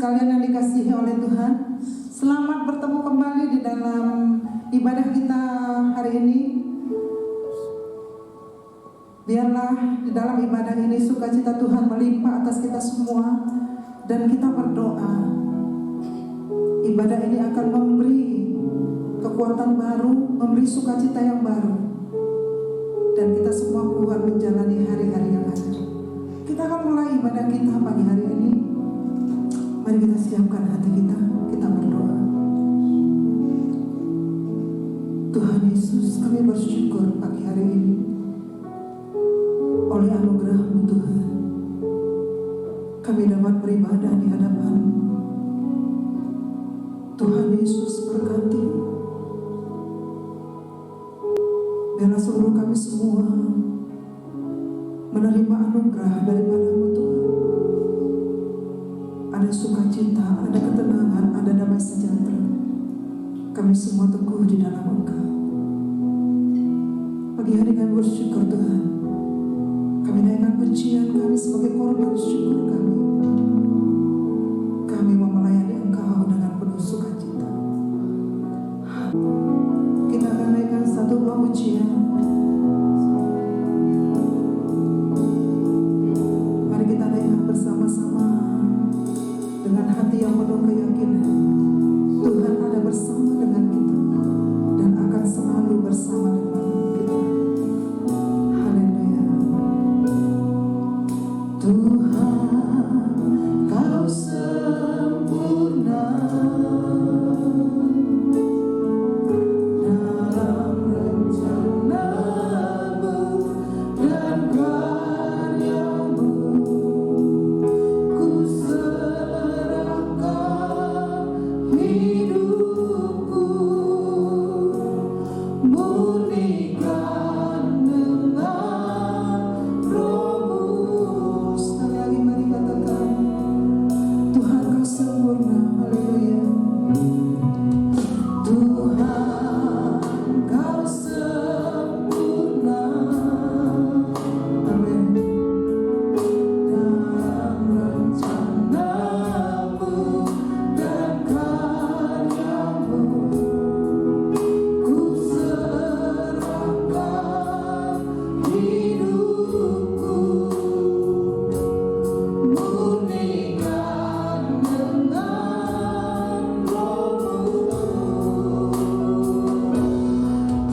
sekalian yang dikasihi oleh Tuhan, selamat bertemu kembali di dalam ibadah kita hari ini. Biarlah di dalam ibadah ini sukacita Tuhan melimpah atas kita semua, dan kita berdoa ibadah ini akan memberi kekuatan baru, memberi sukacita yang baru, dan kita semua keluar menjalani hari-hari yang ada. Kita akan mulai ibadah kita pagi hari ini. Mari kita siapkan hati kita, kita berdoa. Tuhan Yesus, kami bersyukur pagi hari ini oleh anugerah-Mu Tuhan, kami dapat beribadah di hadapan-Mu. Tuhan Yesus berkati, biarlah seluruh kami semua menerima anugerah daripada-Mu Tuhan. Ada sukacita, ada ketenangan, ada damai sejahtera. Kami semua teguh di dalam Engkau. Pagi hari kami bersyukur Tuhan. Kami naikkan pujian kami sebagai korban syukur kami. Kami mau melayani Engkau dengan penuh sukacita. Kita akan naikkan satu buah pujian. Mari kita naikkan bersama-sama dengan hati yang penuh keyakinan. Tuhan ada bersama dengan kita dan akan selalu bersama dengan kita. Haleluya. Tuhan, Kau sempurna dalam rencana-Mu dan karya-Mu. Ku serahkan hidupku, murnikan dengan Roh-Mu. Sekali lagi mari katakan, Tuhan Kau sempurna. Haleluya. Tuhan Kau sempurna. Amin. Dalam rencana-Mu dan karya-Mu, ku serahkan hidupku, murnikan dengan Roh-Mu.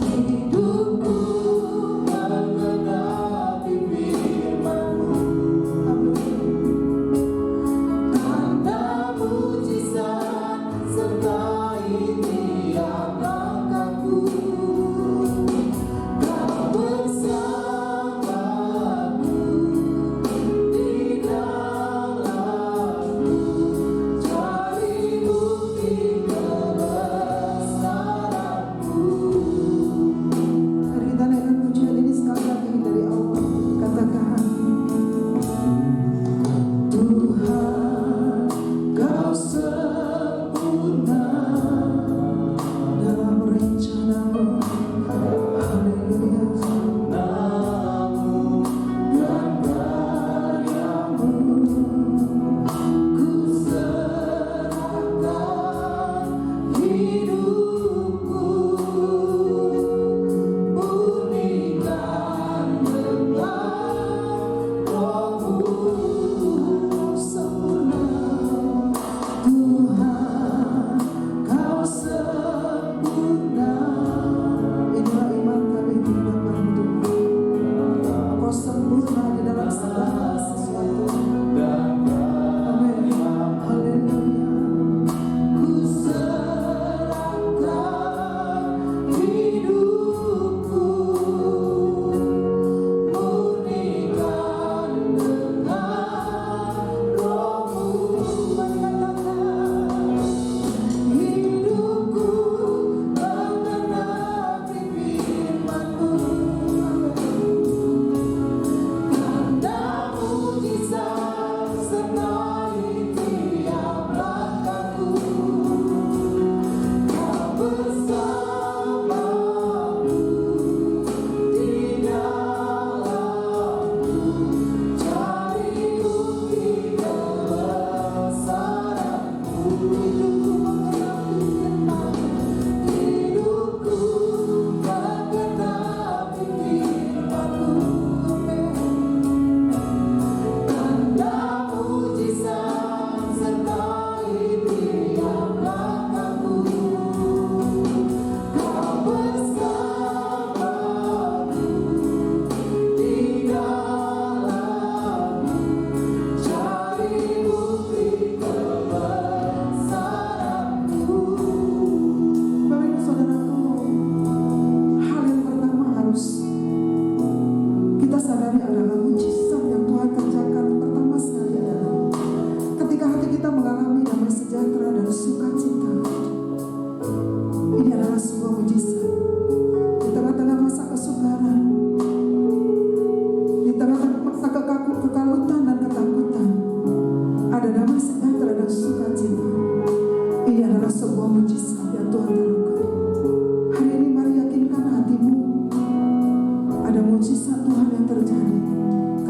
Hidup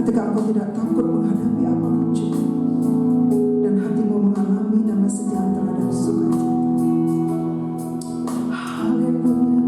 ketika engkau tidak takut menghadapi apapun juga, dan hatimu mengalami damai sejahtera dan sukacita. Haleluya.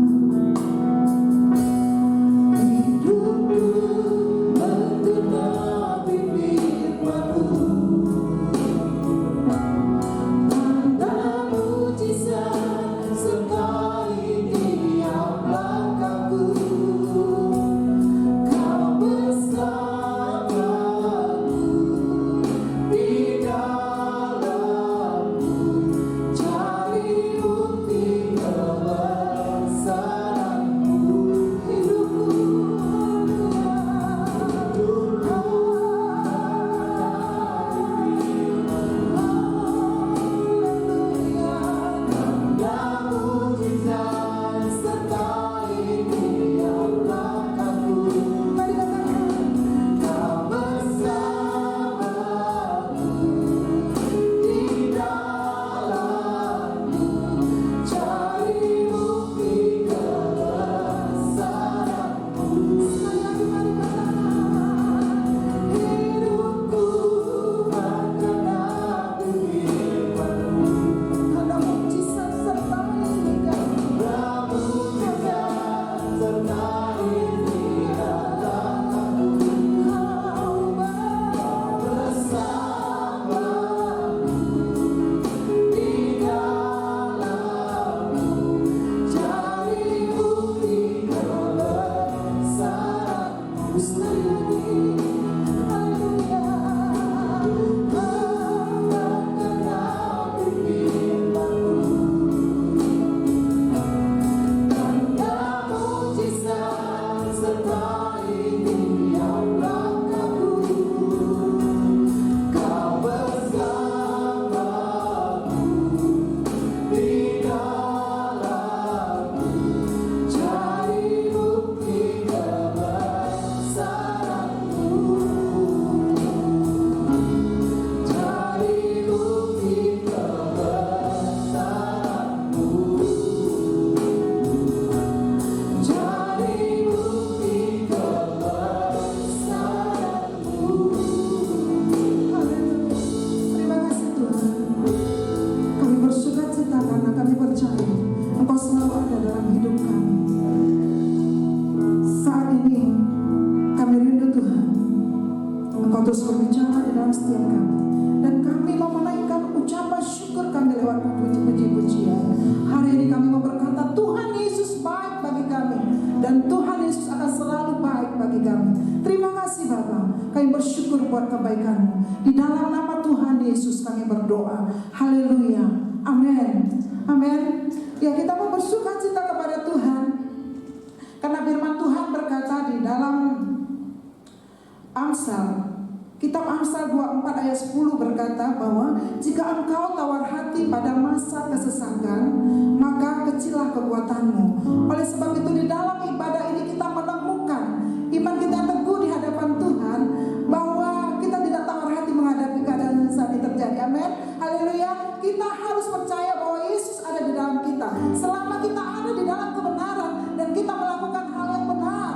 Kitab Amsal 24 ayat 10 berkata bahwa jika engkau tawar hati pada masa kesesakan, maka kecillah kekuatanmu. Oleh sebab itu di dalam ibadah ini kita menemukan iman kita teguh di hadapan Tuhan, bahwa kita tidak tawar hati menghadapi keadaan saat ini terjadi. Amin. Haleluya. Kita harus percaya bahwa Yesus ada di dalam kita. Selama kita ada di dalam kebenaran dan kita melakukan hal yang benar,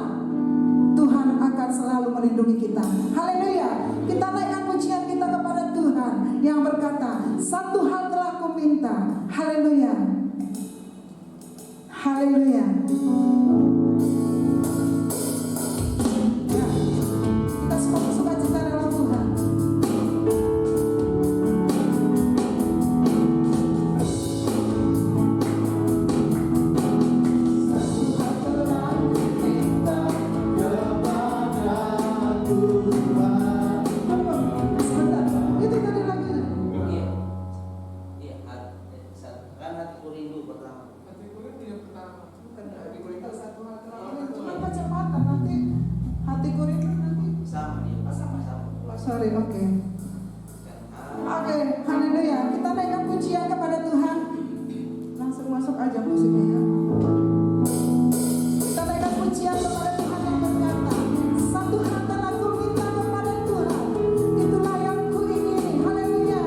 Tuhan akan selalu melindungi kita. Haleluya. Kita naikkan pujian kita kepada Tuhan yang berkata, satu hal telah kuminta. Haleluya. Haleluya. Ya, kita semua bersuka-cita dalam Tuhan. Sorry, oke. Oke, haleluya. Kita naikkan pujian kepada Tuhan. Langsung masuk aja musiknya ya. Kita naikkan pujian kepada Tuhan yang berkata, satu hal telah kuminta kepada Tuhan, itulah yang kuingini. Haleluya.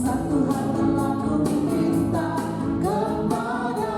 Satu hal telah kuminta kepada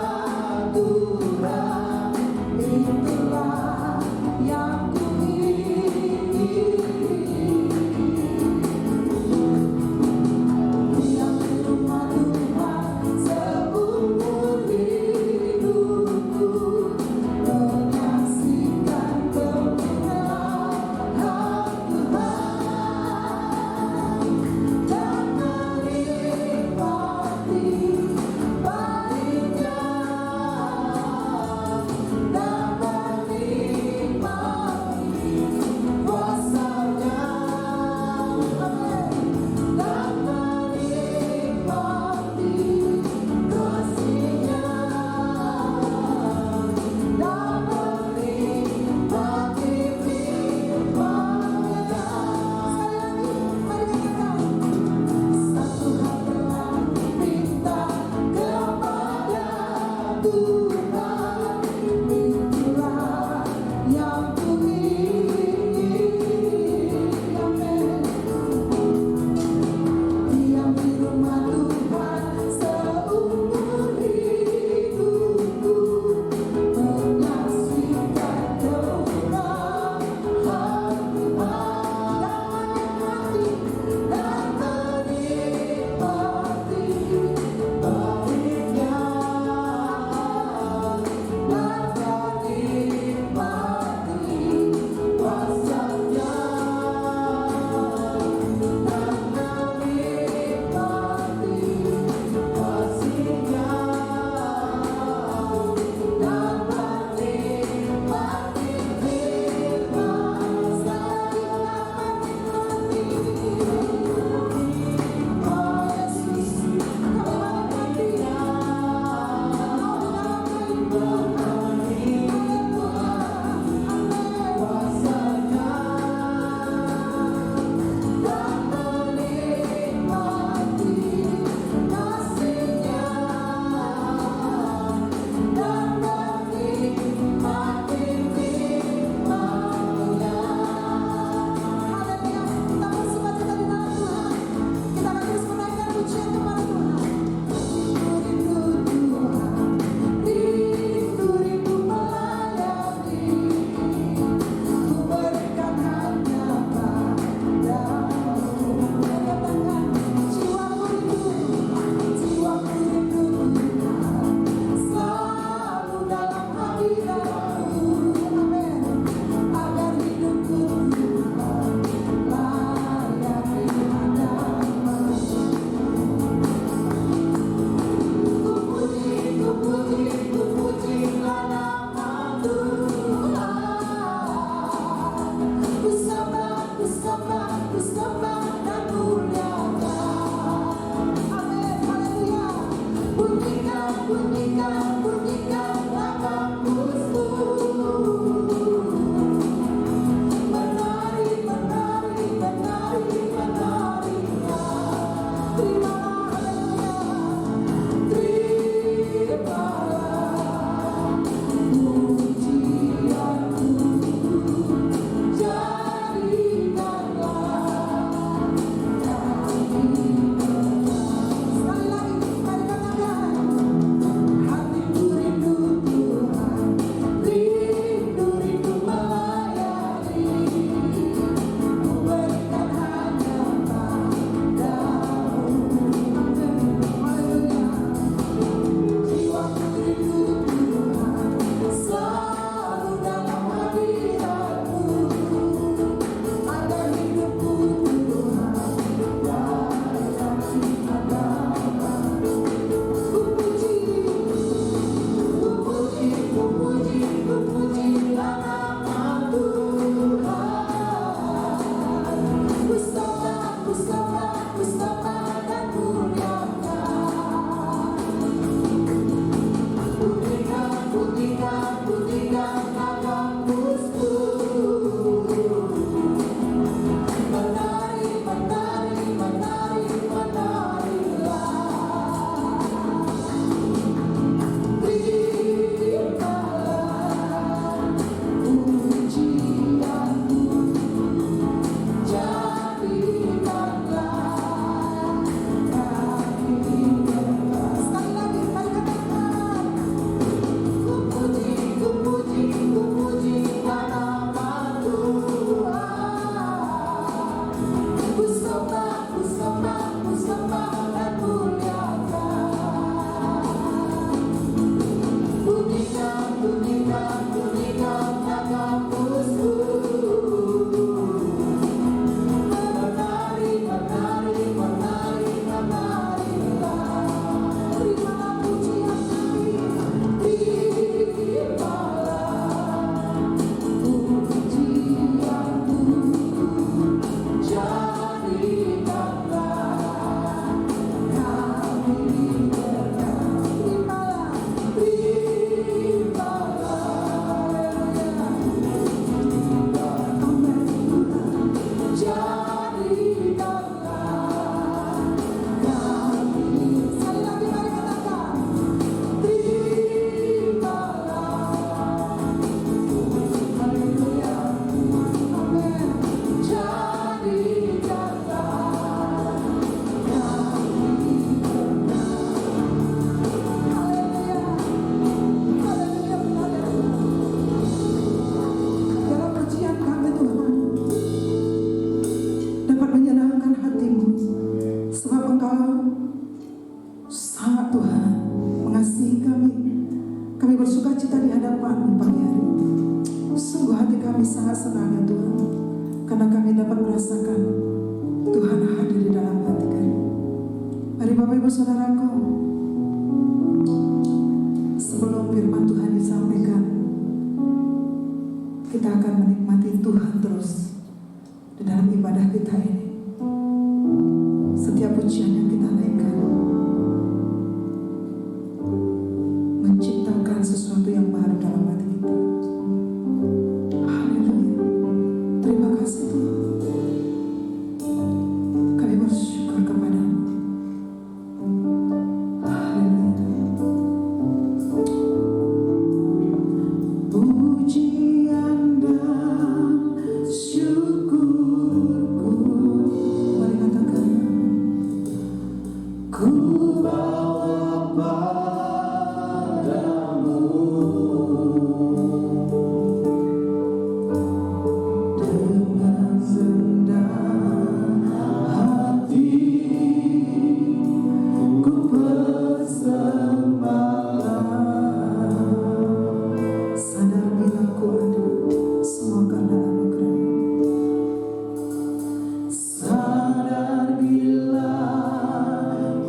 Sadar bila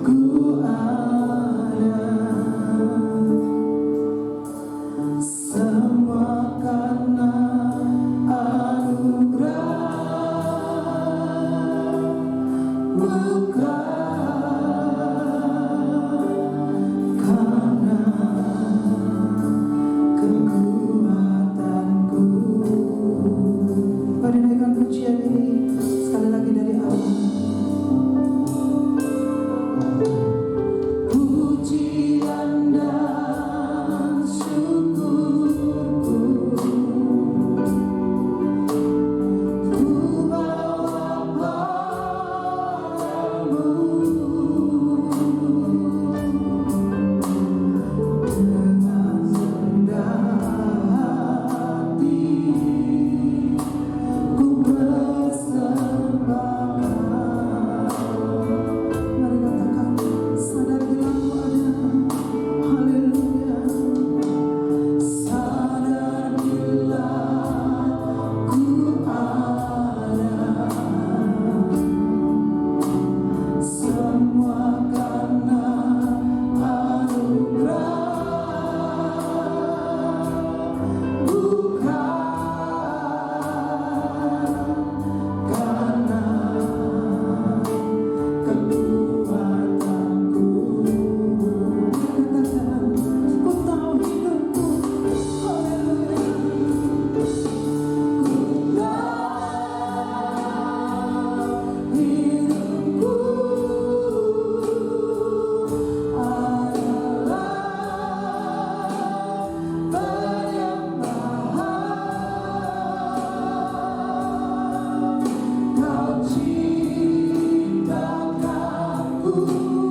ku ada Sekarang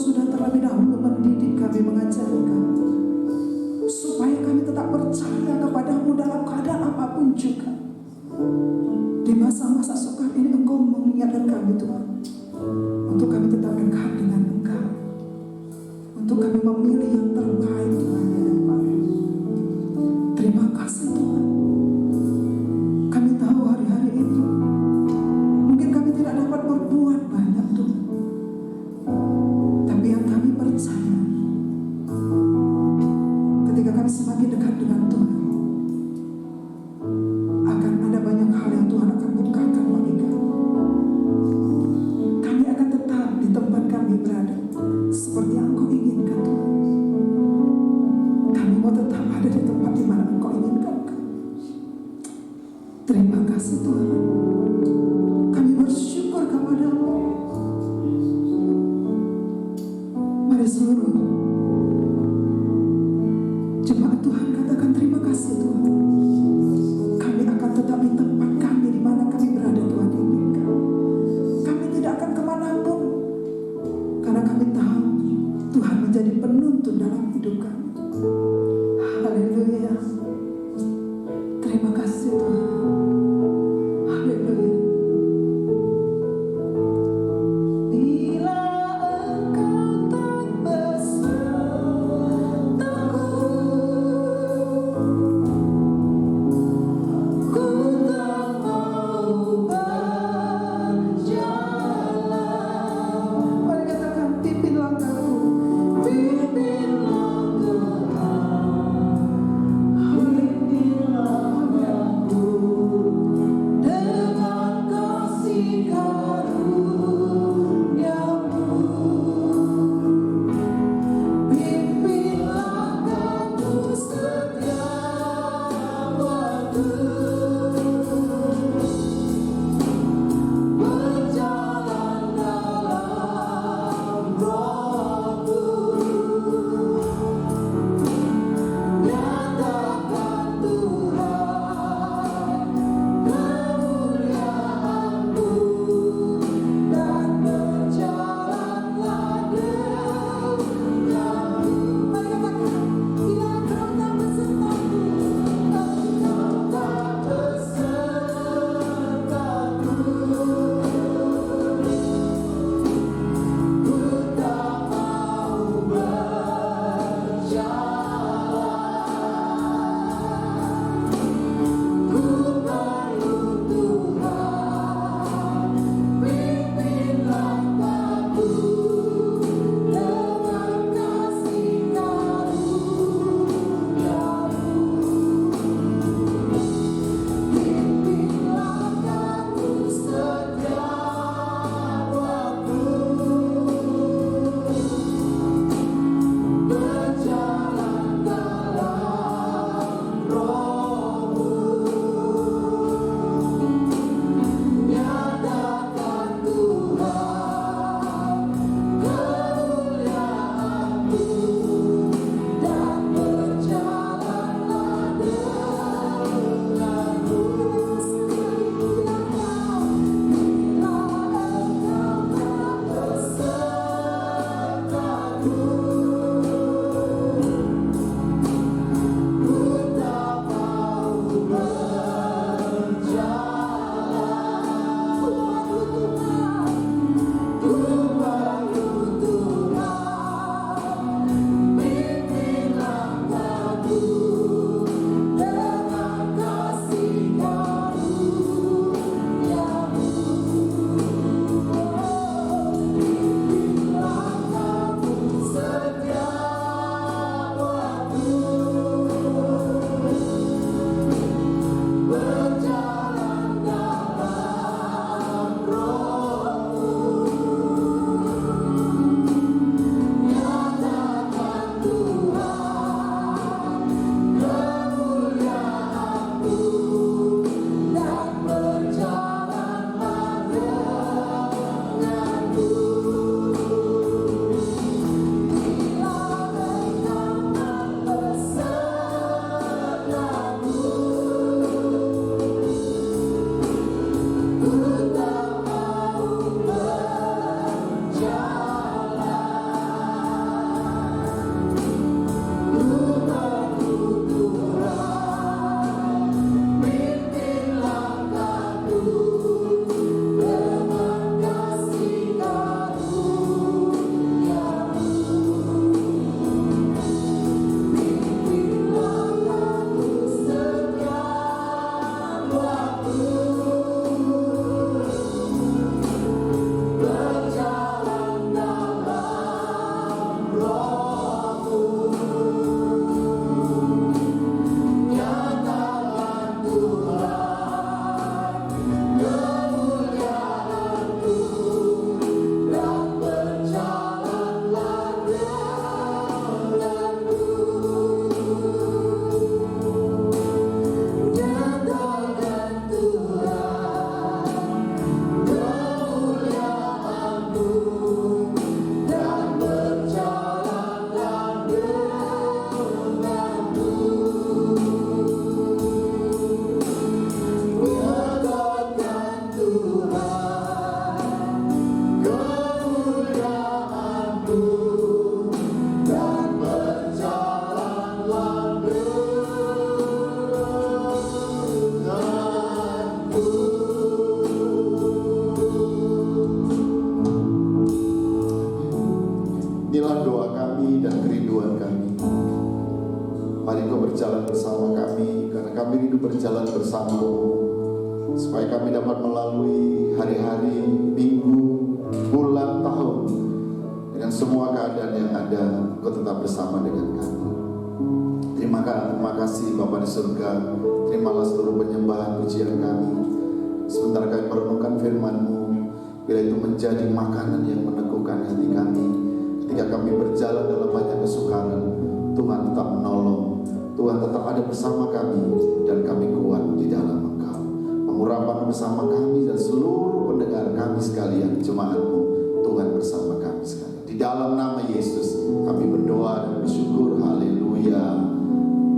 sudah terlebih dahulu mendidik kami, mengajari kami, supaya kami tetap percaya kepadamu dalam keadaan apapun juga. Di masa-masa sukar ini Engkau mengingatkan kami Tuhan, untuk kami tetap dekat dengan Engkau, untuk kami memilih yang terbaik Tuhan di depan. Terima kasih Tuhan. Kami tahu hari-hari ini mungkin kami tidak dapat berbuat banyak Tuhan, tapi yang kami percaya, ketika kami semakin dekat dengan Tuhan, akan ada banyak hal yang Tuhan akan bukakan bagi kami. Kami akan tetap di tempat kami berada seperti yang Engkau inginkan Tuhan. Kami mau tetap ada di tempat di mana Engkau inginkan kami. Terima kasih Tuhan. Kami bersyukur kepada-Mu. Mari seluruh jemaat Tuhan katakan terima kasih Tuhan. Kami akan tetap di tempat kami di mana kami berada Tuhan inginkan. Kami tidak akan kemanapun, karena kami tahu Tuhan menjadi penuntun dalam hidup kami. Haleluya. Terima kasih Tuhan. Haleluya. Bila Engkau tak besertaku, ku tak mau berjalan. Mari katakan, pimpin langkahku, pimpin langkahku dengan kasih karuniamu. Inilah doa kami dan kerinduan kami. Mari Kau berjalan bersama kami, karena kami rindu berjalan bersama-Mu, supaya kami dapat melalui hari-hari, minggu, bulan, tahun, dengan semua keadaan yang ada, Kau tetap bersama dengan kami. Terima kasih Bapa di surga. Terimalah seluruh penyembahan pujian kami. Sebentar kami merenungkan firman-Mu, bila itu menjadi makanan yang meneguhkan hati kami. Ketika kami berjalan dalam banyak kesukaran, Tuhan tetap menolong, Tuhan tetap ada bersama kami, dan kami kuat di dalam Engkau. Pengurapan bersama kami dan seluruh pendengar kami sekalian, jemaat-Mu, Tuhan bersama kami sekalian. Di dalam nama Yesus kami berdoa dan bersyukur. Haleluya.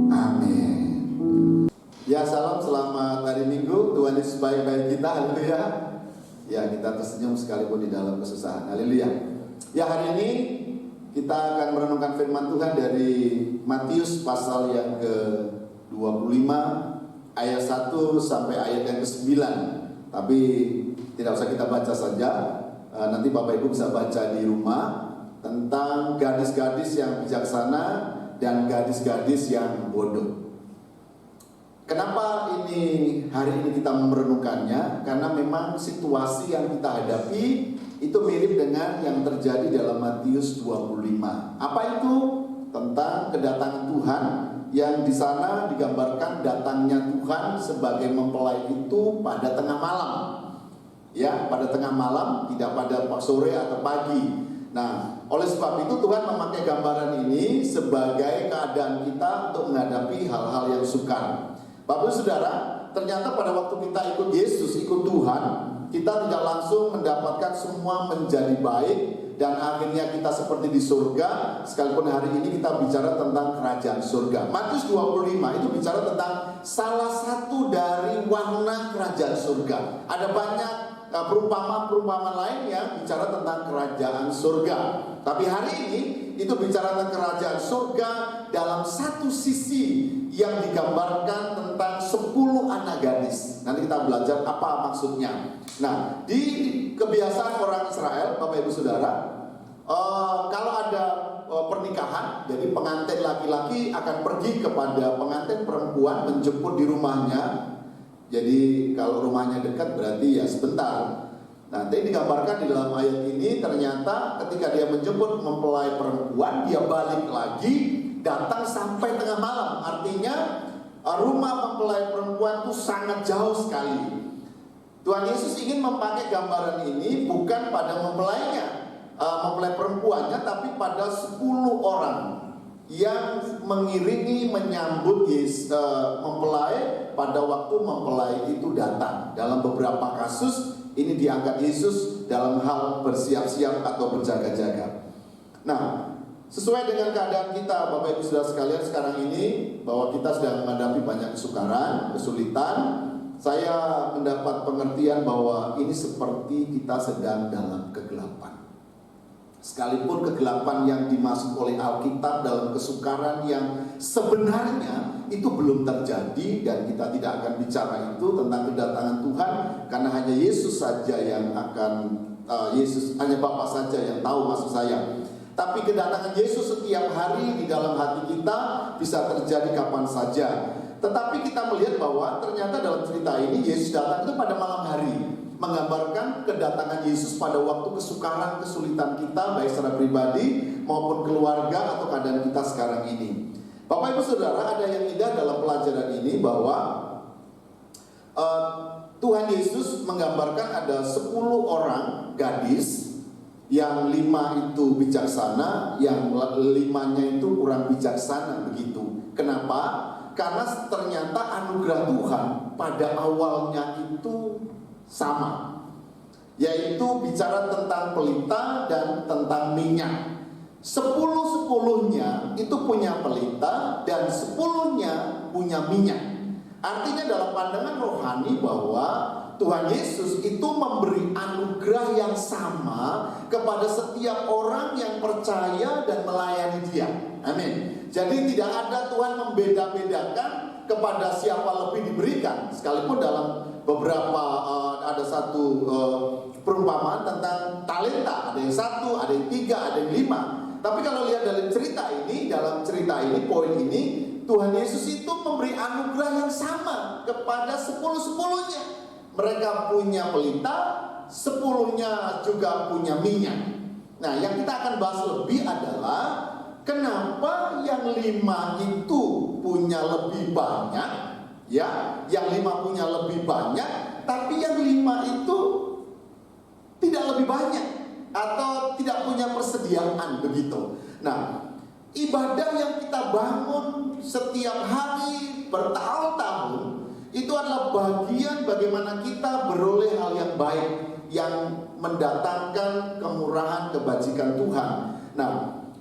Amin. Ya, salam, selamat hari Minggu. Tuhan Yesus baik-baik kita. Haleluya. Ya, kita tersenyum sekalipun di dalam kesusahan. Haleluya. Ya, hari ini kita akan merenungkan firman Tuhan dari Matius pasal yang ke-25 ayat 1 sampai ayat yang ke-9. Tapi tidak usah kita baca saja, nanti Bapak Ibu bisa baca di rumah tentang gadis-gadis yang bijaksana dan gadis-gadis yang bodoh. Kenapa hari ini kita merenungkannya? Karena memang situasi yang kita hadapi itu mirip dengan yang terjadi dalam Matius 25. Apa itu? Tentang kedatangan Tuhan, yang di sana digambarkan datangnya Tuhan sebagai mempelai itu pada tengah malam. Ya, pada tengah malam, tidak pada sore atau pagi. Nah, oleh sebab itu Tuhan memakai gambaran ini sebagai keadaan kita untuk menghadapi hal-hal yang sukar. Bapak Ibu Saudara, ternyata pada waktu kita ikut Yesus, ikut Tuhan, kita tidak langsung mendapatkan semua menjadi baik dan akhirnya kita seperti di surga. Sekalipun hari ini kita bicara tentang kerajaan surga. Matius 25 itu bicara tentang salah satu dari warna kerajaan surga. Ada banyak perumpamaan lain yang bicara tentang kerajaan surga. Tapi hari ini itu bicara tentang kerajaan surga dalam satu sisi yang digambarkan tentang 10 anak gadis. Nanti kita belajar apa maksudnya. Nah, di kebiasaan orang Israel, Bapak Ibu Saudara, kalau ada pernikahan, jadi pengantin laki-laki akan pergi kepada pengantin perempuan menjemput di rumahnya. Jadi kalau rumahnya dekat berarti ya sebentar. Nanti digambarkan di dalam ayat ini, ternyata ketika dia menjemput mempelai perempuan, dia balik lagi, datang sampai tengah malam. Artinya rumah mempelai perempuan itu sangat jauh sekali. Tuhan Yesus ingin memakai gambaran ini bukan pada mempelai perempuannya, tapi pada 10 orang yang mengiringi menyambut mempelai pada waktu mempelai itu datang. Dalam beberapa kasus ini diangkat Yesus dalam hal bersiap-siap atau berjaga-jaga. Nah, sesuai dengan keadaan kita, Bapak Ibu Saudara sekalian, sekarang ini bahwa kita sedang menghadapi banyak kesukaran, kesulitan, saya mendapat pengertian bahwa ini seperti kita sedang dalam kegelapan. Sekalipun kegelapan yang dimaksud oleh Alkitab dalam kesukaran yang sebenarnya itu belum terjadi, dan kita tidak akan bicara itu tentang kedatangan Tuhan, karena hanya Yesus saja yang hanya Bapa saja yang tahu, maksud saya. Tapi kedatangan Yesus setiap hari di dalam hati kita bisa terjadi kapan saja. Tetapi kita melihat bahwa ternyata dalam cerita ini Yesus datang itu pada malam hari, menggambarkan kedatangan Yesus pada waktu kesukaran, kesulitan kita, baik secara pribadi maupun keluarga atau keadaan kita sekarang ini. Bapak Ibu Saudara, ada yang indah dalam pelajaran ini bahwa Tuhan Yesus menggambarkan ada 10 orang gadis, yang 5 itu bijaksana, yang 5-nya itu kurang bijaksana begitu. Kenapa? Karena ternyata anugerah Tuhan pada awalnya itu sama, yaitu bicara tentang pelita dan tentang minyak. 10-10-nya itu punya pelita dan 10-nya punya minyak. Artinya dalam pandangan rohani bahwa Tuhan Yesus itu memberi anugerah yang sama kepada setiap orang yang percaya dan melayani Dia. Amin. Jadi tidak ada Tuhan membeda-bedakan kepada siapa lebih diberikan. Sekalipun dalam beberapa ada satu perumpamaan tentang talenta, ada yang 1, ada yang 3, ada yang 5. tapi kalau lihat dalam cerita ini, poin ini, Tuhan Yesus itu memberi anugerah yang sama kepada 10-10-nya. Mereka punya pelita, 10-nya juga punya minyak. Nah, yang kita akan bahas lebih adalah kenapa yang 5 itu punya lebih banyak, ya, yang 5 punya lebih banyak, tapi yang 5 itu tidak lebih banyak atau tidak punya persediaan begitu. Nah, ibadah yang kita bangun setiap hari bertahun-tahun itu adalah bagian bagaimana kita beroleh hal yang baik yang mendatangkan kemurahan kebajikan Tuhan. Nah,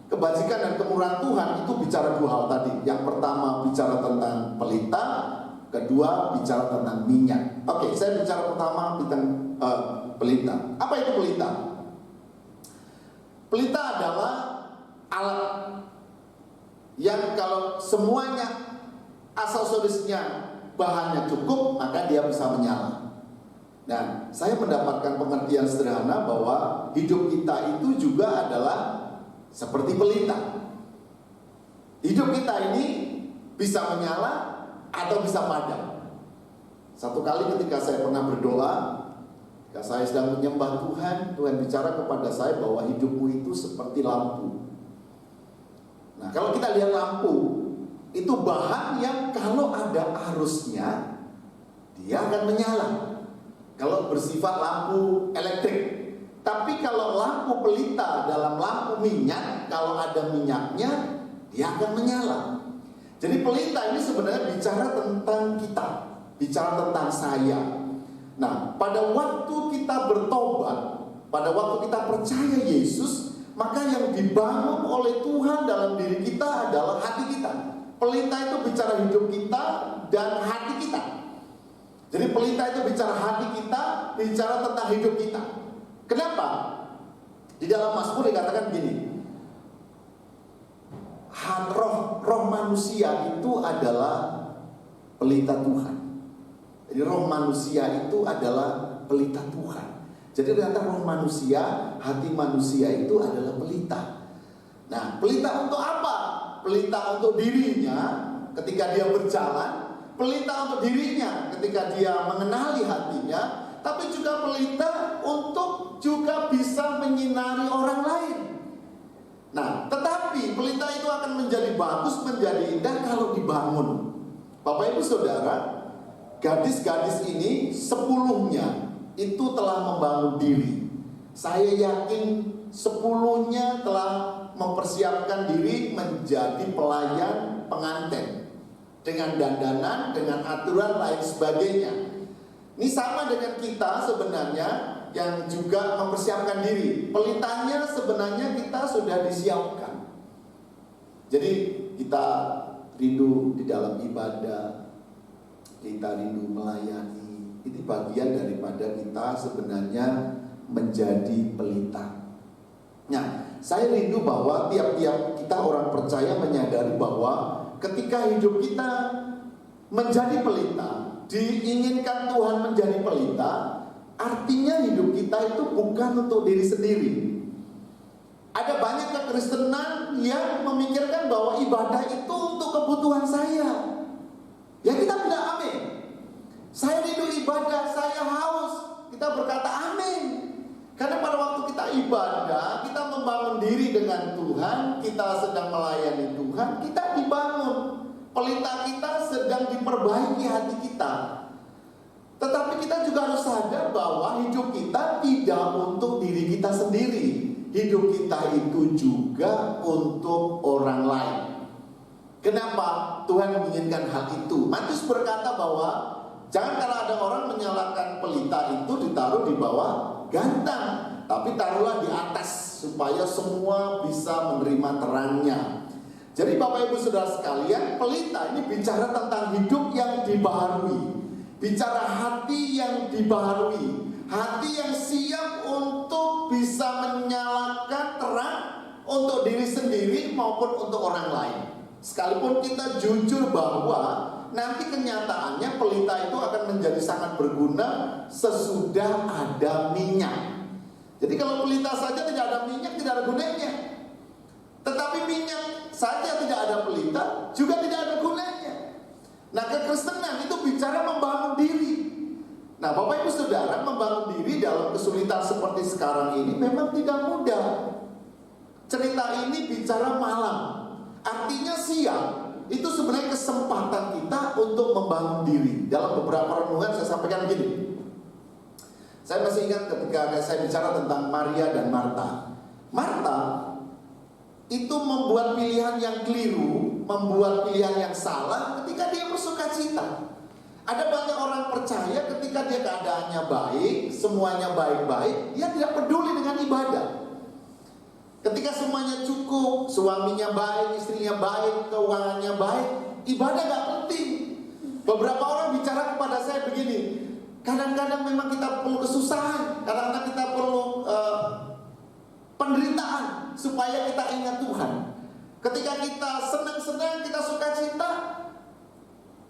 kebajikan dan kemurahan Tuhan itu bicara 2 hal tadi. Yang pertama bicara tentang pelita, kedua bicara tentang minyak. Oke, saya bicara pertama tentang pelita. Apa itu pelita? Pelita adalah alat yang kalau semuanya asal solusinya bahannya cukup, maka dia bisa menyala. Nah, saya mendapatkan pengertian sederhana bahwa hidup kita itu juga adalah seperti pelita. Hidup kita ini bisa menyala atau bisa padam. Satu kali ketika saya pernah berdoa, ketika saya sedang menyembah Tuhan, Tuhan bicara kepada saya bahwa hidupmu itu seperti lampu. Nah, kalau kita lihat lampu, itu bahan yang kalau ada arusnya, dia akan menyala. Kalau bersifat lampu elektrik. Tapi kalau lampu pelita dalam lampu minyak, kalau ada minyaknya, dia akan menyala. Jadi pelita ini sebenarnya bicara tentang kita, bicara tentang saya. Nah, pada waktu kita bertobat, pada waktu kita percaya Yesus, maka yang dibangun oleh Tuhan dalam diri kita adalah hati kita. Pelita itu bicara hidup kita dan hati kita. Jadi pelita itu bicara hati kita, bicara tentang hidup kita. Kenapa? Di dalam Mazmur dikatakan gini, roh manusia itu adalah pelita Tuhan. Jadi roh manusia itu adalah pelita Tuhan. Jadi ternyata roh manusia, hati manusia itu adalah pelita. Nah, pelita untuk apa? Pelita untuk dirinya ketika dia berjalan, pelita untuk dirinya ketika dia mengenali hatinya, tapi juga pelita untuk juga bisa menyinari orang lain. Nah, tetapi pelita itu akan menjadi bagus, menjadi indah kalau dibangun. Bapak Ibu Saudara, gadis-gadis ini 10-nya itu telah membangun diri. Saya yakin 10-nya telah mempersiapkan diri menjadi pelayan pengantin dengan dandanan, dengan aturan lain sebagainya. Ini sama dengan kita sebenarnya yang juga mempersiapkan diri. Pelitanya sebenarnya kita sudah disiapkan. Jadi kita rindu di dalam ibadah, kita rindu melayani. Ini bagian daripada kita sebenarnya menjadi pelita. Nah, saya rindu bahwa tiap-tiap kita orang percaya menyadari bahwa ketika hidup kita menjadi pelita, diinginkan Tuhan menjadi pelita, artinya hidup kita itu bukan untuk diri sendiri. Ada banyak kekristenan yang memikirkan bahwa ibadah itu untuk kebutuhan saya. Ya, kita bilang amin. Saya rindu ibadah, saya haus. Kita berkata amin. Karena pada waktu kita ibadah, kita membangun diri dengan Tuhan, kita sedang melayani Tuhan, kita dibangun. Pelita kita sedang diperbaiki hati kita. Tetapi kita juga harus sadar bahwa hidup kita tidak untuk diri kita sendiri. Hidup kita itu juga untuk orang lain. Kenapa Tuhan menginginkan hal itu? Matius berkata bahwa jangan kalau ada orang menyalakan pelita itu ditaruh di bawah gantang, tapi taruhlah di atas supaya semua bisa menerima terangnya. Jadi Bapak Ibu Saudara sekalian, pelita ini bicara tentang hidup yang dibaharui, bicara hati yang dibaharui, hati yang siap untuk bisa menyalakan terang untuk diri sendiri maupun untuk orang lain. Sekalipun kita jujur bahwa nanti kenyataannya pelita itu akan menjadi sangat berguna sesudah ada minyak. Jadi kalau pelita saja tidak ada minyak, tidak ada gunanya. saja tidak ada pelita, juga tidak ada gunanya. Nah, kekristenan itu bicara membangun diri. Nah, Bapak Ibu Saudara, membangun diri dalam kesulitan seperti sekarang ini memang tidak mudah. Cerita ini bicara malam, artinya siang. Itu sebenarnya kesempatan kita untuk membangun diri. Dalam beberapa renungan saya sampaikan begini. Saya masih ingat ketika saya bicara tentang Maria dan Marta. Marta itu membuat pilihan yang keliru, membuat pilihan yang salah ketika dia bersukacita. Ada banyak orang percaya ketika dia keadaannya baik, semuanya baik-baik, dia tidak peduli dengan ibadah. Ketika semuanya cukup, suaminya baik, istrinya baik, keuangannya baik, ibadah gak penting. Beberapa orang bicara kepada saya begini, kadang-kadang memang kita perlu kesusahan, kadang-kadang kita perlu penderitaan supaya kita ingat Tuhan. Ketika kita senang-senang, kita sukacita,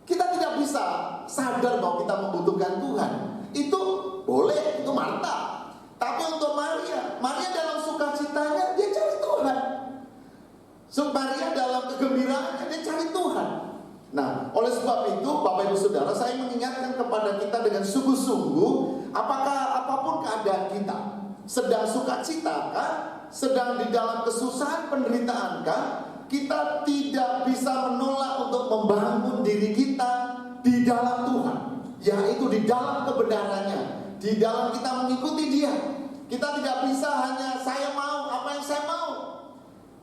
kita tidak bisa sadar bahwa kita membutuhkan Tuhan. Itu boleh, itu Marta. Tapi untuk Maria dalam sukacitanya dia cari Tuhan. Maria dalam kegembiraannya dia cari Tuhan. Nah, oleh sebab itu Bapak Ibu Saudara, saya mengingatkan kepada kita dengan sungguh-sungguh, apakah apapun keadaan kita, sedang sukacita kah, sedang di dalam kesusahan penderitaan kah, kita tidak bisa menolak untuk membangun diri kita di dalam Tuhan, yaitu di dalam kebenarannya, di dalam kita mengikuti Dia. Kita tidak bisa hanya saya mau apa yang saya mau.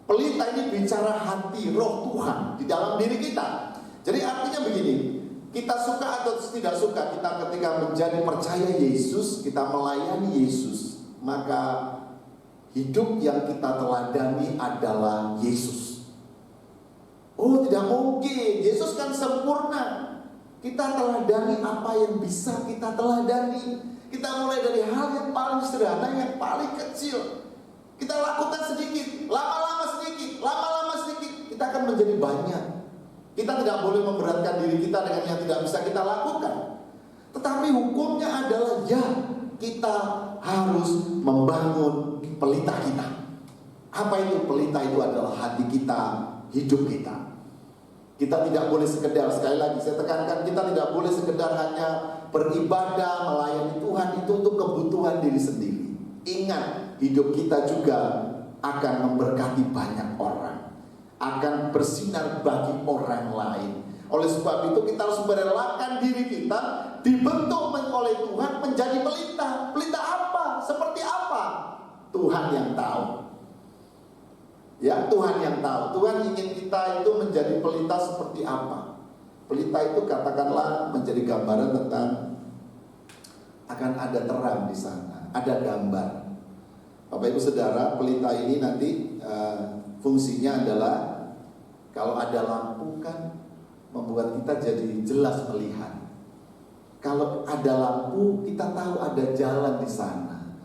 Pelita ini bicara hati roh Tuhan di dalam diri kita. Jadi artinya begini, kita suka atau tidak suka, kita ketika menjadi percaya Yesus, kita melayani Yesus, maka hidup yang kita teladani adalah Yesus. Oh, tidak mungkin, Yesus kan sempurna. Kita teladani apa yang bisa kita teladani. Kita mulai dari hal yang paling sederhana, yang paling kecil. Kita lakukan sedikit, lama-lama sedikit, kita akan menjadi banyak. Kita tidak boleh memberatkan diri kita dengan yang tidak bisa kita lakukan. Tetapi hukumnya adalah ya, kita harus membangun pelita kita. Apa itu pelita? Itu adalah hati kita, hidup kita. Kita tidak boleh sekedar, sekali lagi saya tekankan, kita tidak boleh sekedar hanya beribadah, melayani Tuhan itu untuk kebutuhan diri sendiri. Ingat, hidup kita juga akan memberkati banyak orang, akan bersinar bagi orang lain. Oleh sebab itu kita harus merelakan diri kita dibentuk oleh Tuhan menjadi pelita. Pelita apa? Seperti apa? Tuhan yang tahu. Ya, Tuhan yang tahu. Tuhan ingin kita itu menjadi pelita seperti apa? Pelita itu katakanlah menjadi gambaran tentang akan ada terang di sana, ada gambar. Bapak Ibu Saudara, pelita ini nanti fungsinya adalah kalau ada lampu kan membuat kita jadi jelas melihat. Kalau ada lampu kita tahu ada jalan di sana.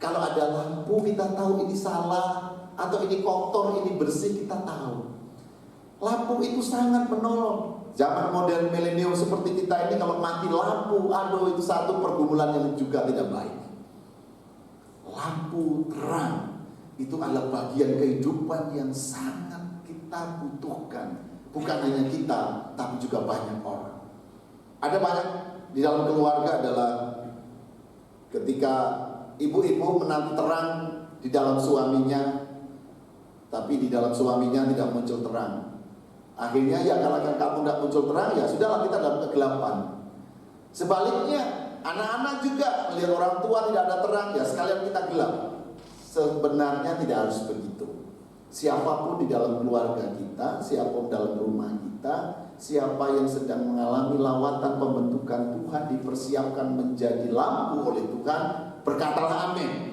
Kalau ada lampu kita tahu ini salah atau ini kotor, ini bersih, kita tahu. Lampu itu sangat menolong. Zaman modern milenium seperti kita ini kalau mati lampu, aduh itu satu pergumulan yang juga tidak baik. Lampu terang itu adalah bagian kehidupan yang sangat kita butuhkan. Bukan hanya kita, tapi juga banyak orang. Ada banyak di dalam keluarga adalah ketika ibu-ibu menanti terang di dalam suaminya, tapi di dalam suaminya tidak muncul terang. Akhirnya ya kalau kamu tidak muncul terang, ya sudahlah kita dalam kegelapan. Sebaliknya, anak-anak juga melihat orang tua tidak ada terang, ya sekalian kita gelap. Sebenarnya tidak harus begitu. Siapapun di dalam keluarga kita, siapapun dalam rumah kita, siapa yang sedang mengalami lawatan pembentukan Tuhan, dipersiapkan menjadi lampu oleh Tuhan, berkatalah amin.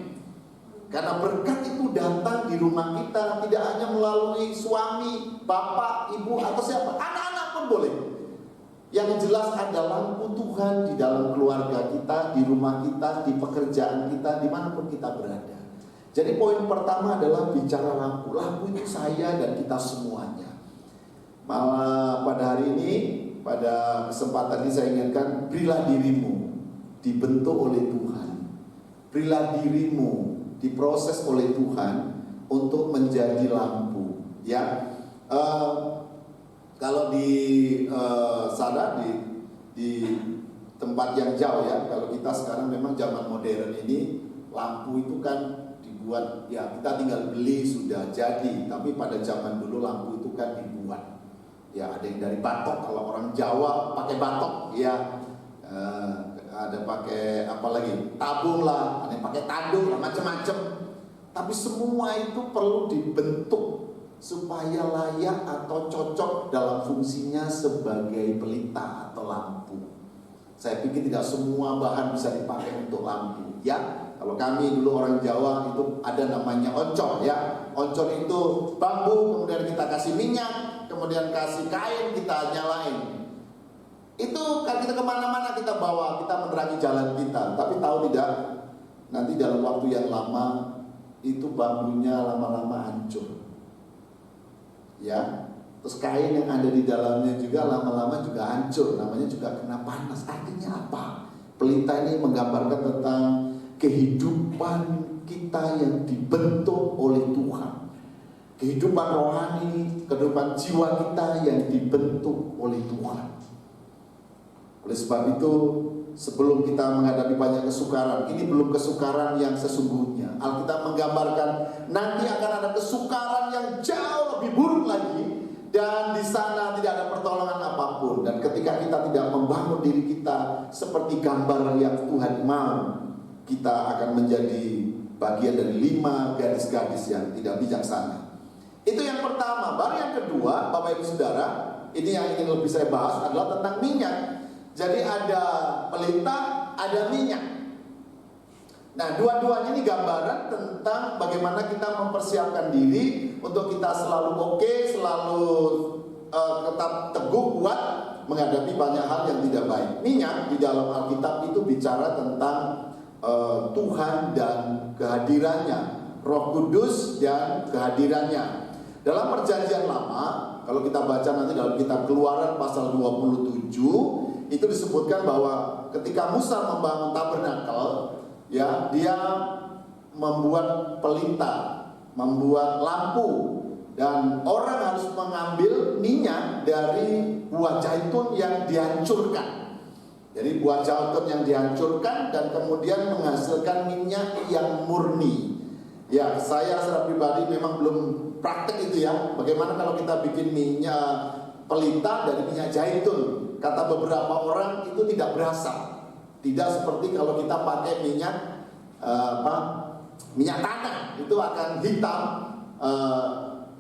Karena berkat itu datang di rumah kita, tidak hanya melalui suami, bapak, ibu, atau siapa, anak-anak pun boleh. Yang jelas ada lampu Tuhan di dalam keluarga kita, di rumah kita, di pekerjaan kita, dimanapun kita berada. Jadi poin pertama adalah bicara lampu. Lampu itu saya dan kita semuanya. Malah pada hari ini, pada kesempatan ini saya ingatkan, berilah dirimu dibentuk oleh Tuhan. Berilah dirimu diproses oleh Tuhan untuk menjadi lampu. Ya, Eh, Kalau di sana di tempat yang jauh ya, kalau kita sekarang memang zaman modern ini lampu itu kan dibuat ya, kita tinggal beli sudah jadi. Tapi pada zaman dulu lampu itu kan dibuat ya, ada yang dari batok, kalau orang Jawa pakai batok ya, ada pakai apa lagi, tabung lah, ada yang pakai tanduk lah, macam-macam. Tapi semua itu perlu dibentuk supaya layak atau cocok dalam fungsinya sebagai pelita atau lampu. Saya pikir tidak semua bahan bisa dipakai untuk lampu ya. Kalau kami dulu orang Jawa itu ada namanya oncor ya. Oncor itu bambu, kemudian kita kasih minyak, kemudian kasih kain, kita nyalain. Itu kan kita kemana-mana kita bawa, kita menerangi jalan kita. Tapi tahu tidak, nanti dalam waktu yang lama itu bambunya lama-lama hancur ya. Terus kain yang ada di dalamnya juga lama-lama juga hancur, namanya juga kena panas. Artinya apa? Pelita ini menggambarkan tentang kehidupan kita yang dibentuk oleh Tuhan, kehidupan rohani, kehidupan jiwa kita yang dibentuk oleh Tuhan. Oleh sebab itu, sebelum kita menghadapi banyak kesukaran, ini belum kesukaran yang sesungguhnya. Alkitab menggambarkan nanti akan ada kesukaran yang jauh lebih buruk lagi, dan di sana tidak ada pertolongan apapun. Dan ketika kita tidak membangun diri kita seperti gambar yang Tuhan mau, kita akan menjadi bagian dari 5 gadis-gadis yang tidak bijaksana. Itu yang pertama. Baru yang kedua, Bapak Ibu Saudara, ini yang ingin lebih saya bahas adalah tentang minyak. Jadi ada pelita, ada minyak. Nah, dua-duanya ini gambaran tentang bagaimana kita mempersiapkan diri untuk kita selalu oke, selalu tetap teguh, kuat menghadapi banyak hal yang tidak baik. Minyak di dalam Alkitab itu bicara tentang Tuhan dan kehadirannya, Roh Kudus dan kehadirannya. Dalam Perjanjian Lama, kalau kita baca nanti dalam kitab Keluaran pasal 27, itu disebutkan bahwa ketika Musa membangun tabernakel, ya, dia membuat pelita, membuat lampu, dan orang harus mengambil minyak dari buah zaitun yang dihancurkan. Jadi buah zaitun yang dihancurkan dan kemudian menghasilkan minyak yang murni. Ya, saya secara pribadi memang belum praktek itu ya. Bagaimana kalau kita bikin minyak pelita dari minyak zaitun? Kata beberapa orang itu tidak berasa. Tidak seperti kalau kita pakai minyak minyak tanah, itu akan hitam.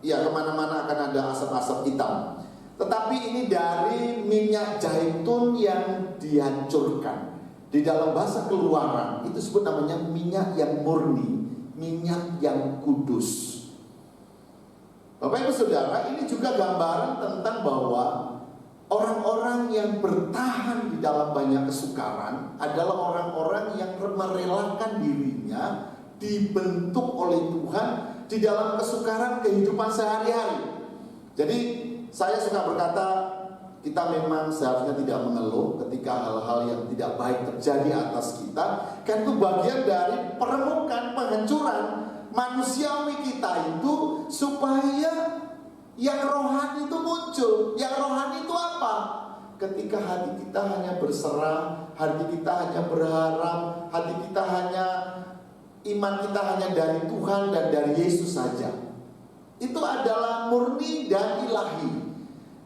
Ya, kemana-mana akan ada asap-asap hitam. Tetapi ini dari minyak zaitun yang dihancurkan. Di dalam bahasa Keluaran itu disebut namanya minyak yang murni, minyak yang kudus. Bapak Ibu Saudara, ini juga gambaran tentang bahwa orang-orang yang bertahan di dalam banyak kesukaran adalah orang-orang yang merelakan dirinya dibentuk oleh Tuhan di dalam kesukaran kehidupan sehari-hari. Jadi saya suka berkata, kita memang seharusnya tidak mengeluh ketika hal-hal yang tidak baik terjadi atas kita, kan itu bagian dari peremukan, penghancuran manusiawi kita itu, supaya yang rohani itu muncul. Yang rohani itu apa? Ketika hati kita hanya berserah, hati kita hanya berharap, hati kita hanya, iman kita hanya dari Tuhan dan dari Yesus saja. Itu adalah murni dan ilahi.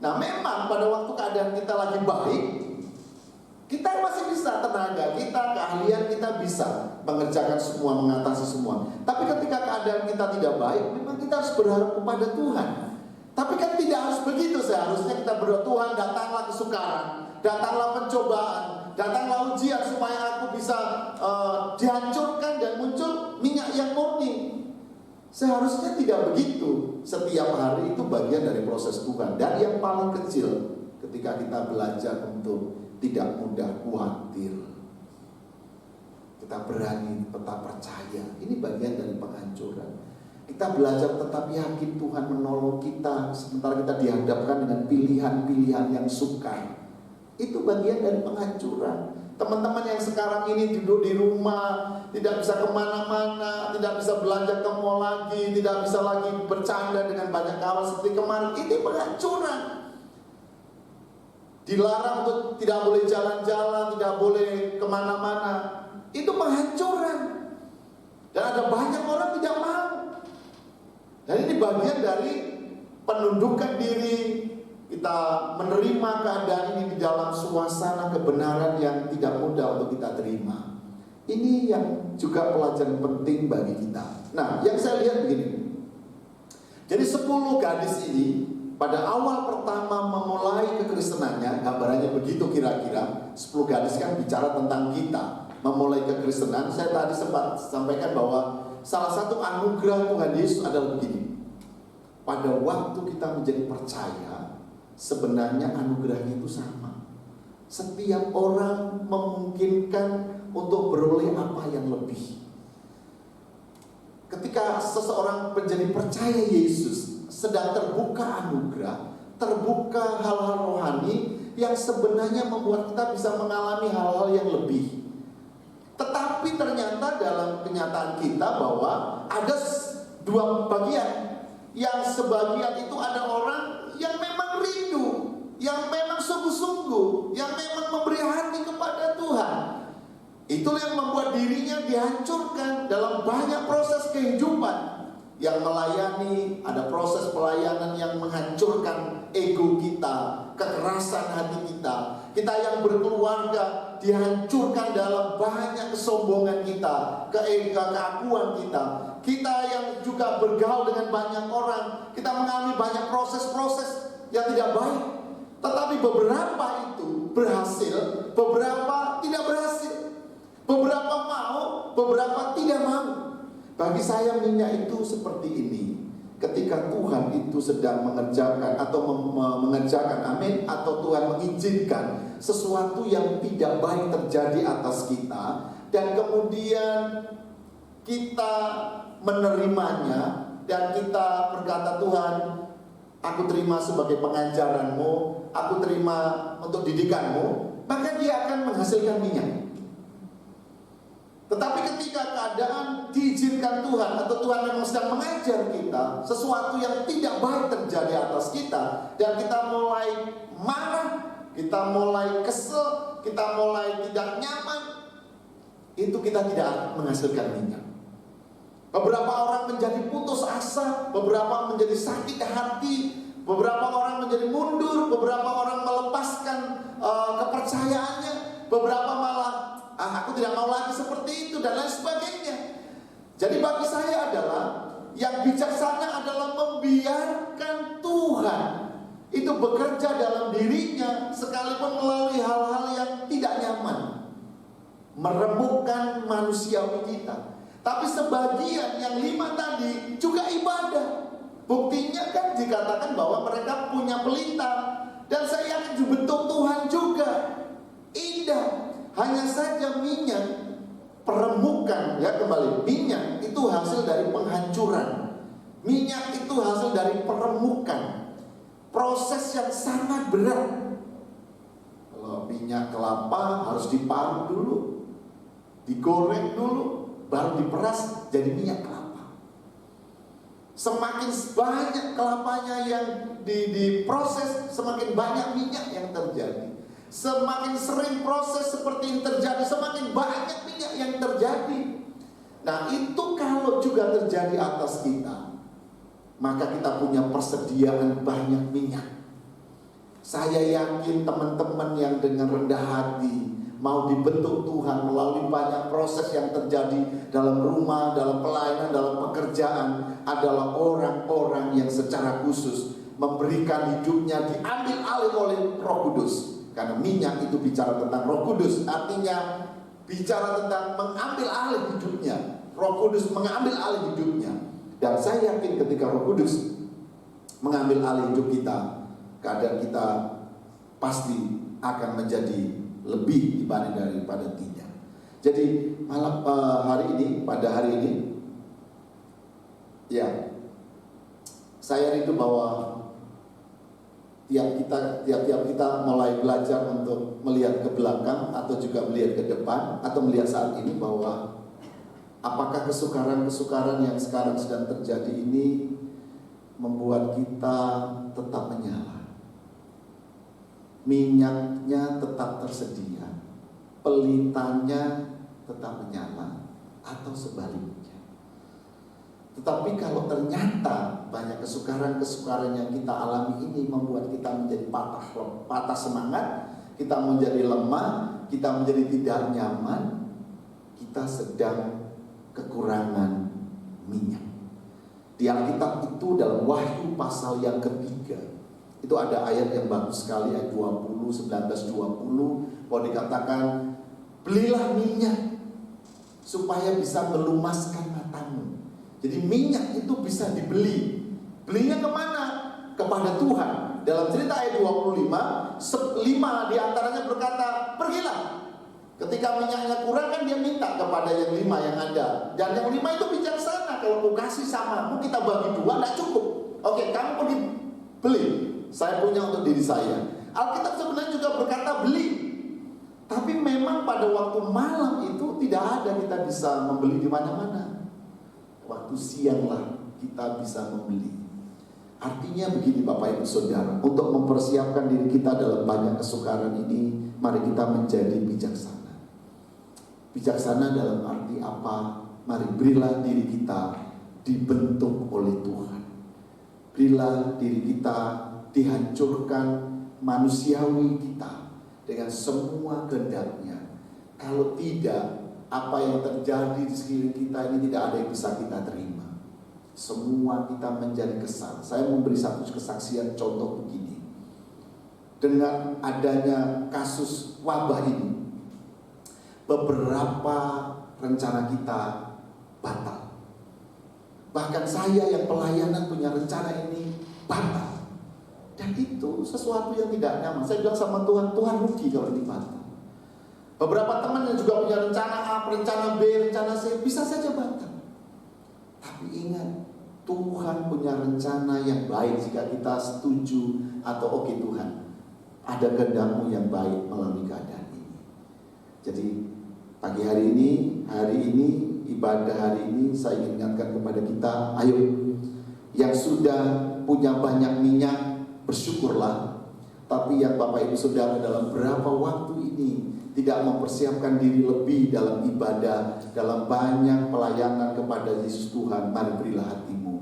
Nah, memang pada waktu keadaan kita lagi baik, kita masih bisa, tenaga kita, keahlian kita bisa mengerjakan semua, mengatasi semua. Tapi ketika keadaan kita tidak baik, memang kita harus berharap kepada Tuhan. Tapi kan tidak harus begitu. Seharusnya kita berdoa, Tuhan, datanglah kesukaran, datanglah pencobaan, datanglah ujian, supaya aku bisa dihancurkan dan muncul minyak yang murni. Seharusnya tidak begitu. Setiap hari itu bagian dari proses Tuhan. Dan yang paling kecil, ketika kita belajar untuk tidak mudah khawatir, kita berani tetap percaya, ini bagian dari penghancuran. Kita belajar tetap yakin Tuhan menolong kita, sementara kita dihadapkan dengan pilihan-pilihan yang sukar. Itu bagian dari penghancuran. Teman-teman yang sekarang ini duduk di rumah, tidak bisa kemana-mana, tidak bisa belanja ke mall lagi, tidak bisa lagi bercanda dengan banyak kawan seperti kemarin, ini penghancuran. Dilarang untuk tidak boleh jalan-jalan, tidak boleh kemana-mana, itu penghancuran. Dan ada banyak orang tidak mau. Dan ini bagian dari penundukan diri. Kita menerima keadaan ini di dalam suasana kebenaran yang tidak mudah untuk kita terima. Ini yang juga pelajaran penting bagi kita. Nah, yang saya lihat begini. Jadi 10 gadis ini pada awal pertama memulai kekristenannya, gambarannya begitu kira-kira. 10 gadis kan bicara tentang kita memulai kekristenan. Saya tadi sempat sampaikan bahwa salah satu anugerah Tuhan Yesus adalah begini. Pada waktu kita menjadi percaya, sebenarnya anugerahnya itu sama. Setiap orang memungkinkan untuk beroleh apa yang lebih. Ketika seseorang menjadi percaya Yesus, sedang terbuka anugerah, terbuka hal-hal rohani yang sebenarnya membuat kita bisa mengalami hal-hal yang lebih. Tetapi ternyata dalam kenyataan kita bahwa ada 2 bagian. Yang sebagian itu ada orang yang memang rindu, yang memang sungguh-sungguh, yang memang memberi hati kepada Tuhan. Itulah yang membuat dirinya dihancurkan dalam banyak proses kehidupan. Yang melayani, ada proses pelayanan yang menghancurkan ego kita, kekerasan hati kita. Kita yang berkeluarga dihancurkan dalam banyak kesombongan kita, keakuan kita. Kita yang juga bergaul dengan banyak orang, kita mengalami banyak proses-proses yang tidak baik. Tetapi beberapa itu berhasil, beberapa tidak berhasil. Beberapa mau, beberapa tidak mau. Bagi saya minyak itu seperti ini. Ketika Tuhan itu sedang mengerjakan atau mengerjakan, amin, atau Tuhan mengizinkan sesuatu yang tidak baik terjadi atas kita, dan kemudian kita menerimanya, dan kita berkata, Tuhan, aku terima sebagai pengajaranmu, aku terima untuk didikanmu, maka dia akan menghasilkan minyak. Tetapi ketika keadaan diizinkan Tuhan, atau Tuhan memang sedang mengajar kita sesuatu yang tidak baik terjadi atas kita, dan kita mulai marah, kita mulai kesel, kita mulai tidak nyaman, itu kita tidak menghasilkan minyak. Beberapa orang menjadi putus asa, beberapa menjadi sakit hati, beberapa orang menjadi mundur, beberapa orang melepaskan kepercayaannya, beberapa malah aku tidak mau lagi seperti itu, dan lain sebagainya. Jadi bagi saya adalah yang bijaksana adalah membiarkan Tuhan itu bekerja dalam dirinya, sekalipun melalui hal-hal yang tidak nyaman, meremukkan manusiawi kita. Tapi sebagian yang 5 tadi juga ibadah. Buktinya kan dikatakan bahwa mereka punya pelita, dan saya yakin betul Tuhan juga indah. Hanya saja minyak peremukan, ya kembali, minyak itu hasil dari penghancuran. Minyak itu hasil dari peremukan. Proses yang sangat berat. Kalau minyak kelapa harus diparut dulu, digoreng dulu, baru diperas jadi minyak kelapa. Semakin banyak kelapanya yang diproses, semakin banyak minyak yang terjadi. Semakin sering proses seperti ini terjadi, semakin banyak minyak yang terjadi. Nah, itu kalau juga terjadi atas kita, maka kita punya persediaan banyak minyak. Saya yakin teman-teman yang dengan rendah hati mau dibentuk Tuhan melalui banyak proses yang terjadi dalam rumah, dalam pelayanan, dalam pekerjaan, adalah orang-orang yang secara khusus memberikan hidupnya diambil alih oleh Roh Kudus. Karena minyak itu bicara tentang Roh Kudus, artinya bicara tentang mengambil alih hidupnya. Roh Kudus mengambil alih hidupnya. Dan saya yakin ketika Roh Kudus mengambil alih hidup kita, keadaan kita pasti akan menjadi lebih dibanding daripada tidak. Jadi malam pada hari ini, ya, saya rindu bahwa tiap-tiap kita mulai belajar untuk melihat ke belakang atau juga melihat ke depan atau melihat saat ini bahwa apakah kesukaran-kesukaran yang sekarang sedang terjadi ini membuat kita tetap menyala. Minyaknya tetap tersedia, pelitanya tetap menyala, atau sebaliknya. Tetapi kalau ternyata banyak kesukaran-kesukaran yang kita alami ini membuat kita menjadi patah semangat, kita menjadi lemah, kita menjadi tidak nyaman, kita sedang kekurangan minyak. Di Alkitab itu dalam Wahyu pasal yang ketiga, itu ada ayat yang bagus sekali, ayat 19-20, bahwa dikatakan, belilah minyak supaya bisa melumaskan matamu. Jadi minyak itu bisa dibeli. Belinya kemana? Kepada Tuhan. Dalam cerita ayat 25, 5 diantaranya berkata, pergilah. Ketika minyaknya kurang kan dia minta kepada yang 5 yang ada. Dan yang 5 itu bijaksana. Kalau aku kasih samamu, kita bagi 2, tidak cukup. Oke, kamu pergi beli. Saya punya untuk diri saya. Alkitab sebenarnya juga berkata beli. Tapi memang pada waktu malam itu tidak ada kita bisa membeli di mana-mana. Waktu sianglah kita bisa membeli. Artinya begini Bapak Ibu Saudara, untuk mempersiapkan diri kita dalam banyak kesukaran ini, mari kita menjadi bijaksana. Bijaksana dalam arti apa? Mari berilah diri kita dibentuk oleh Tuhan. Berilah diri kita dihancurkan manusiawi kita dengan semua kehendaknya. Kalau tidak, apa yang terjadi di sekeliling kita ini tidak ada yang bisa kita terima. Semua kita menjadi kesal. Saya memberi satu kesaksian contoh begini. Dengan adanya kasus wabah ini, beberapa rencana kita batal. Bahkan saya yang pelayanan punya rencana ini batal. Dan itu sesuatu yang tidak nyaman. Saya bilang sama Tuhan, Tuhan rugi kalau ini batal. Beberapa teman yang juga punya rencana A, rencana B, rencana C, bisa saja batal. Tapi ingat, Tuhan punya rencana yang baik jika kita setuju atau oke Tuhan, ada kehendak-Mu yang baik melalui keadaan ini. Jadi pagi hari ini, ibadah hari ini, saya ingin ingatkan kepada kita, ayo yang sudah punya banyak minyak, bersyukurlah. Tapi yang Bapak Ibu Saudara dalam berapa waktu ini tidak mempersiapkan diri lebih dalam ibadah, dalam banyak pelayanan kepada Yesus Tuhan, mari berilah hatimu.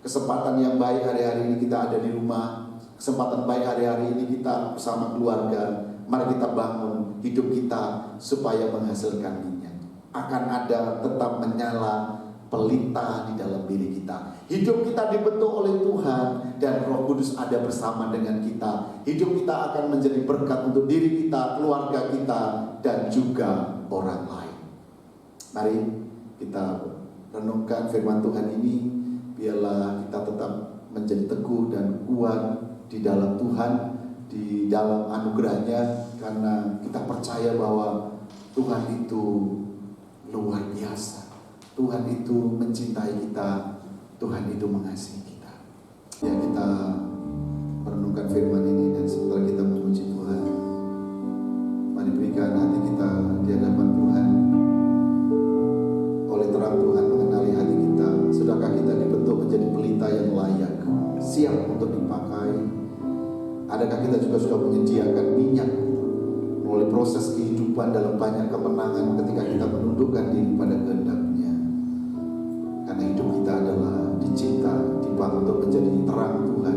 Kesempatan yang baik hari-hari ini kita ada di rumah, kesempatan baik hari-hari ini kita bersama keluarga, mari kita bangun hidup kita supaya menghasilkan minyak. Akan ada tetap menyala pelita di dalam diri kita. Hidup kita dibentuk oleh Tuhan dan Roh Kudus ada bersama dengan kita. Hidup kita akan menjadi berkat untuk diri kita, keluarga kita, dan juga orang lain. Mari kita renungkan firman Tuhan ini. Biarlah kita tetap menjadi teguh dan kuat di dalam Tuhan, di dalam anugerahnya, karena kita percaya bahwa Tuhan itu luar biasa. Tuhan itu mencintai kita, Tuhan itu mengasihi kita. Ya, kita merenungkan firman ini dan setelah kita memuji Tuhan, mari berikan hati kita di hadapan Tuhan. Oleh terang Tuhan mengenali hati kita, sudahkah kita dibentuk menjadi pelita yang layak, siap untuk dipakai? Adakah kita juga sudah menyediakan minyak melalui proses kehidupan dalam banyak kemenangan ketika kita menundukkan diri pada kehendak-Nya? Karena hidup kita adalah dicipta, dibangun untuk menjadi terang Tuhan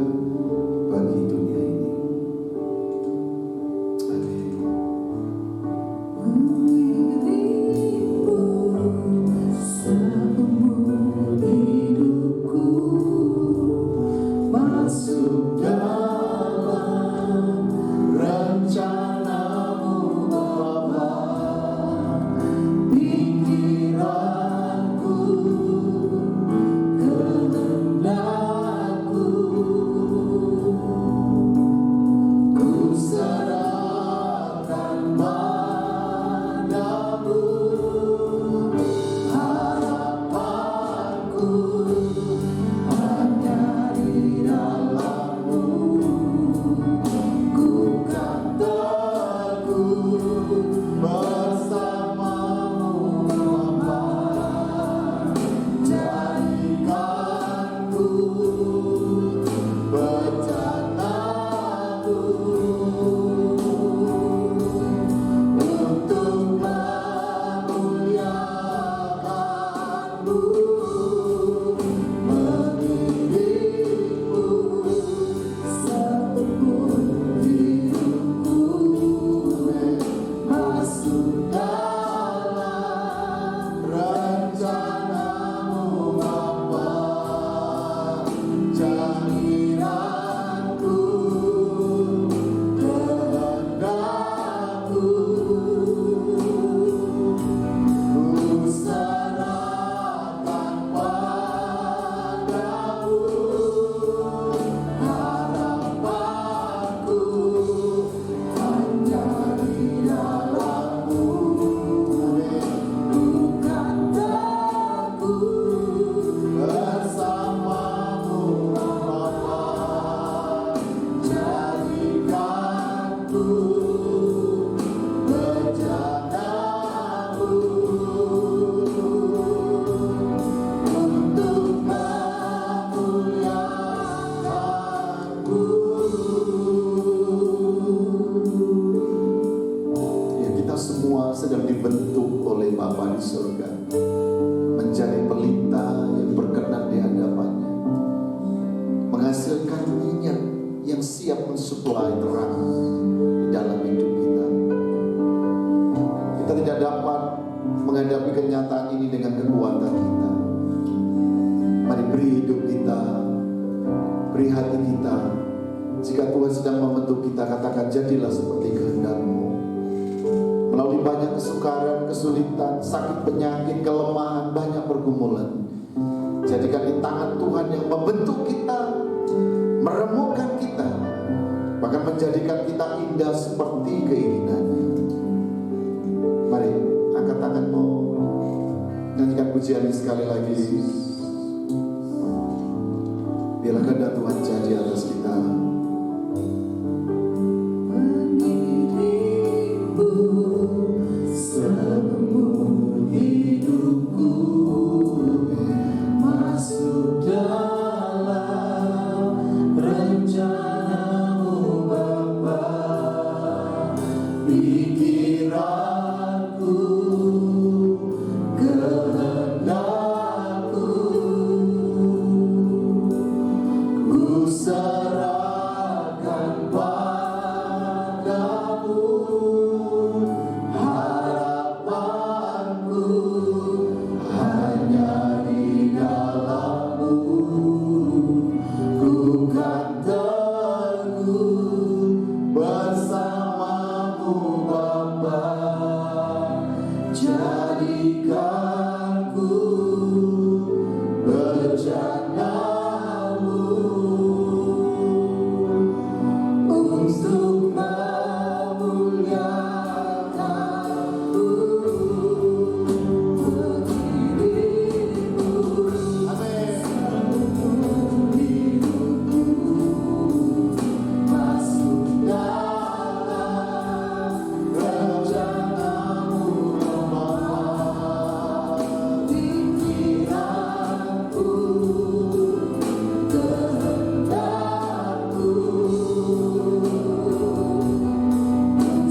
bagi dunia ini. Amin. Seumur hidupku masuk dalam rencana-Mu Bapa. Pikiranku, kehendakku bencanamu untuk memuliakanmu, mengiringmu seumur hidupku, masuk dalam rencanamu Bapa. Jadikanku kehendakmu, ku serahkan padamu harapanku, hanya di dalam-Mu. Bukan takut bersamamu Bapa. Jadikanku bencanamu untuk memuliakanku. Ya, kita semua sedang dibentuk oleh Bapa di surga menjadi pelita yang berkenan di hadapannya, menghasilkan minyak yang siap mensuplai terang di dalam hidup kita. Kita tidak dapat menghadapi kenyataan ini dengan kekuatan kita. Mari beri hidup kita, beri hati kita. Jika Tuhan sedang membentuk kita, katakan jadilah seperti kehendak-Mu. Melalui banyak kesukaran, kesulitan, sakit, penyakit, kelemahan, banyak pergumulan, jadikan di tangan Tuhan yang membentuk kita, meremukkan kita, bahkan menjadikan kita indah seperti keinginannya. Mari angkat tanganmu, nyanyikan pujian ini sekali lagi. Biarlah kehendak Tuhan jadi atas kita. Seumur hidupku, masuk dalam rencanamu Bapa. Pikiranku, kehendakku, ku serahkan padamu harapanku, hanya di dalam-Mu. Ku kan teguh bersamamu Bapa. Jadikanku bencanamu untuk memuliakanmu, mengiringmu seumur hidupku, masuk dalam rencanamu Bapa. Pikiranku, kehendakku,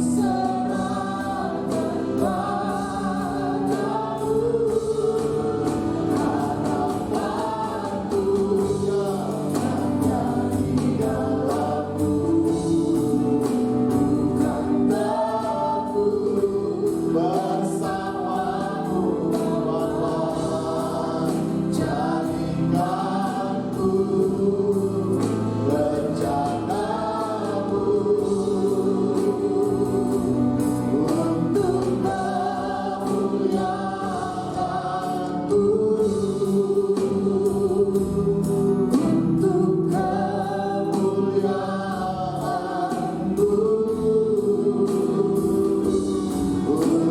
serahkan padamu harapanku, hanya di dalam-Mu. Bukan takut bersamamu Bapa. Jadikanku bencanamu untuk memuliakanku, untuk kemuliaanmu,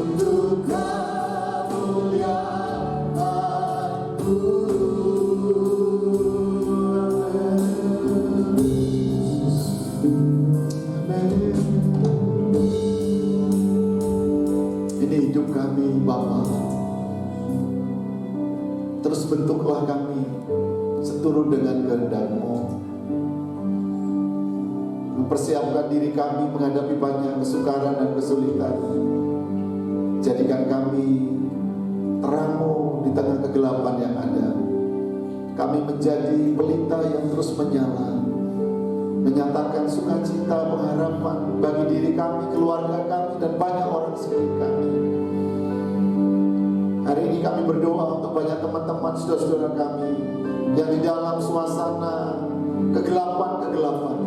untuk kemuliaanmu. dan kehendak-Mu. Mempersiapkan diri kami menghadapi banyak kesukaran dan kesulitan. Jadikan kami terang-Mu di tengah kegelapan yang ada. Kami menjadi pelita yang terus menyala, menyatakan sukacita, pengharapan bagi diri kami, keluarga kami, dan banyak orang sekeliling kami. Hari ini kami berdoa untuk banyak teman-teman, saudara-saudara kami yang di dalam suasana kegelapan-kegelapan.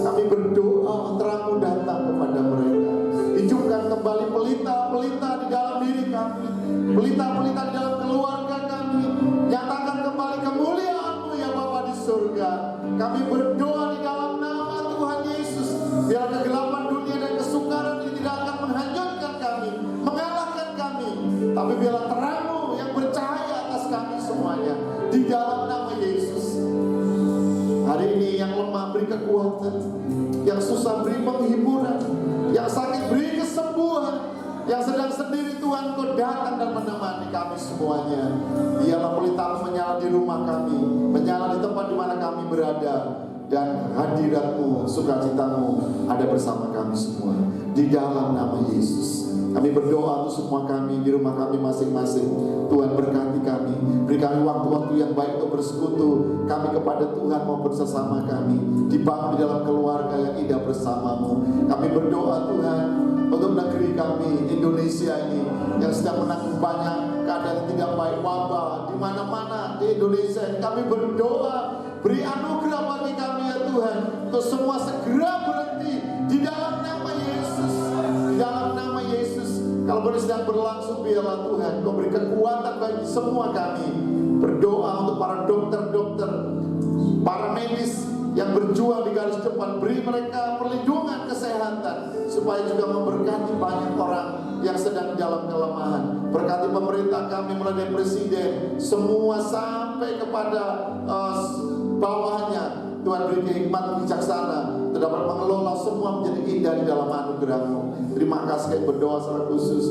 Kami berdoa terang-Mu datang kepada mereka. Hidupkan kembali pelita-pelita di dalam diri kami, pelita-pelita di dalam keluarga kami. Nyatakan kembali kemuliaan-Mu ya Bapa di surga. Kami berdoa di dalam nama Tuhan Yesus. Biar kegelapan dunia dan kesukaran ini tidak akan menghanyutkan kami, mengalahkan kami. Tapi biarlah terang-Mu yang bercahaya atas kami semuanya. Di dalam nama Yesus. Hari ini yang lemah beri kekuatan, yang susah beri penghiburan, yang sakit beri kesembuhan, yang sedang sendiri Tuhan Kau datang dan menemani kami semuanya. Biarlah pelita-Mu menyala di rumah kami, menyala di tempat di mana kami berada, dan hadirat-Mu, sukacita-Mu ada bersama kami semua. Di dalam nama Yesus kami berdoa untuk semua kami di rumah kami masing-masing. Tuhan berkati kami, beri kami waktu-waktu yang baik untuk bersekutu kami kepada Tuhan maupun sesama kami, dibangun di dalam keluarga yang indah bersama-Mu. Kami berdoa Tuhan untuk negeri kami Indonesia ini yang sedang menanggung banyak keadaan yang tidak baik, wabah di mana-mana di Indonesia ini. Kami berdoa beri anugerah bagi kami ya Tuhan, untuk semua segera berhenti di dalam nama Yesus. Di dalam nama Yesus. Kalau boleh sedang berlangsung, biarlah Tuhan Kau beri kekuatan bagi semua kami. Berdoa untuk para dokter-dokter, para medis yang berjuang di garis depan. Beri mereka perlindungan kesehatan, supaya juga memberkati banyak orang yang sedang dalam kelemahan. Berkati pemerintah kami mulai dari presiden, semua sampai kepada bawahnya. Tuhan beri kehikmatan bijaksana untuk dapat mengelola semua menjadi indah di dalam anugerah-Mu. Terima kasih, kami berdoa secara khusus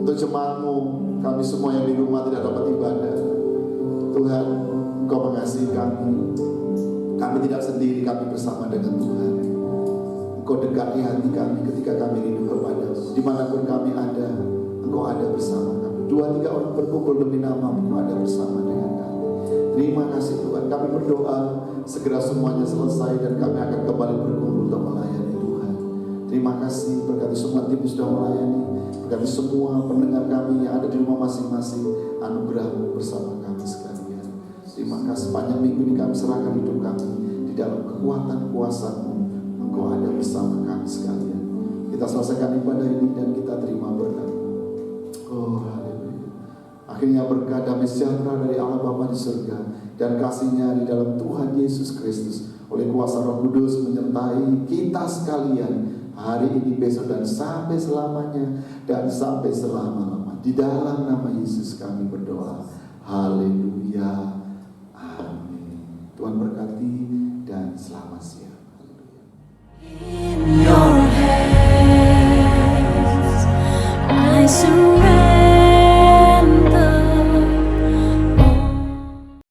untuk jemaat-Mu, kami semua yang di rumah tidak dapat ibadah. Tuhan, Engkau mengasihi kami. Kami tidak sendiri, kami bersama dengan Tuhan. Engkau dekati hati kami ketika kami rindu kepada-Mu. Dimanapun kami ada, Engkau ada bersama kami. 2-3 orang berkumpul demi nama-Mu, Engkau ada bersama dengan kami. Terima kasih Tuhan. Kami berdoa segera semuanya selesai dan kami akan kembali berkumpul untuk melayani Tuhan. Terima kasih, berkati semua tim sudah melayani, berkati semua pendengar kami yang ada di rumah masing-masing. Anugerah-Mu bersama kami sekalian. Terima kasih, sepanjang minggu ini kami serahkan hidup kami di dalam kekuatan kuasa-Mu. Engkau ada bersama kami sekalian. Kita selesaikan ibadah ini dan kita terima berkat. Oh, haleluya. Akhirnya berkat damai sejahtera dari Allah Bapa di surga dan kasih-Nya di dalam Tuhan Yesus Kristus oleh kuasa Roh Kudus menyertai kita sekalian hari ini, besok, dan sampai selamanya dan sampai selama-lama. Di dalam nama Yesus kami berdoa. Haleluya. Amin. Tuhan berkati dan selamat siang. In your hands, I surrender.